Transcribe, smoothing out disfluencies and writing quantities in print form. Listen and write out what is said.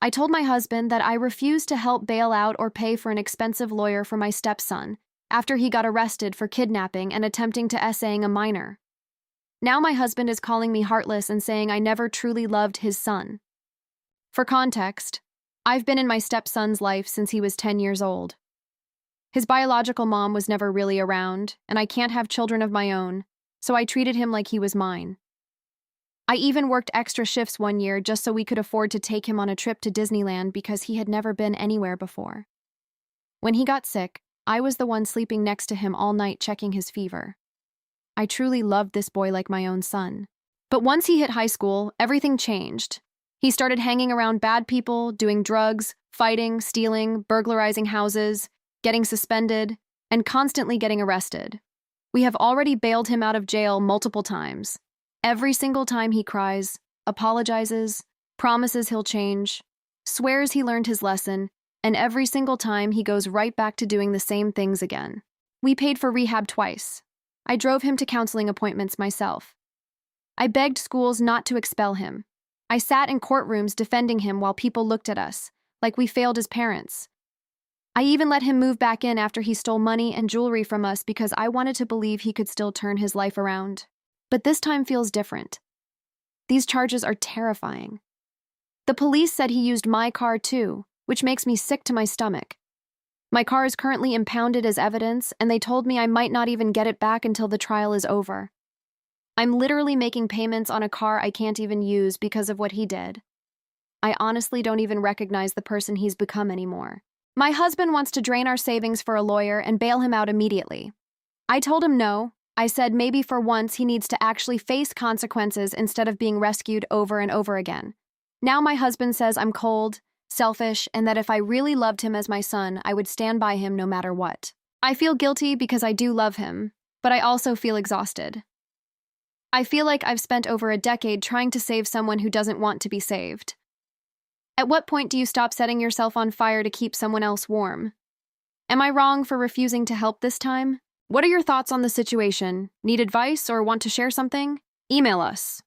I told my husband that I refused to help bail out or pay for an expensive lawyer for my stepson after he got arrested for kidnapping and attempting to essaying a minor. Now my husband is calling me heartless and saying I never truly loved his son. For context, I've been in my stepson's life since he was 10 years old. His biological mom was never really around, and I can't have children of my own, so I treated him like he was mine. I even worked extra shifts one year just so we could afford to take him on a trip to Disneyland because he had never been anywhere before. When he got sick, I was the one sleeping next to him all night checking his fever. I truly loved this boy like my own son. But once he hit high school, everything changed. He started hanging around bad people, doing drugs, fighting, stealing, burglarizing houses, getting suspended, and constantly getting arrested. We have already bailed him out of jail multiple times. Every single time he cries, apologizes, promises he'll change, swears he learned his lesson, and every single time he goes right back to doing the same things again. We paid for rehab twice. I drove him to counseling appointments myself. I begged schools not to expel him. I sat in courtrooms defending him while people looked at us, like we failed as parents. I even let him move back in after he stole money and jewelry from us because I wanted to believe he could still turn his life around. But this time feels different. These charges are terrifying. The police said he used my car too, which makes me sick to my stomach. My car is currently impounded as evidence, and they told me I might not even get it back until the trial is over. I'm literally making payments on a car I can't even use because of what he did. I honestly don't even recognize the person he's become anymore. My husband wants to drain our savings for a lawyer and bail him out immediately. I told him no. I said maybe for once he needs to actually face consequences instead of being rescued over and over again. Now my husband says I'm cold, selfish, and that if I really loved him as my son, I would stand by him no matter what. I feel guilty because I do love him, but I also feel exhausted. I feel like I've spent over a decade trying to save someone who doesn't want to be saved. At what point do you stop setting yourself on fire to keep someone else warm? Am I wrong for refusing to help this time? What are your thoughts on the situation? Need advice or want to share something? Email us.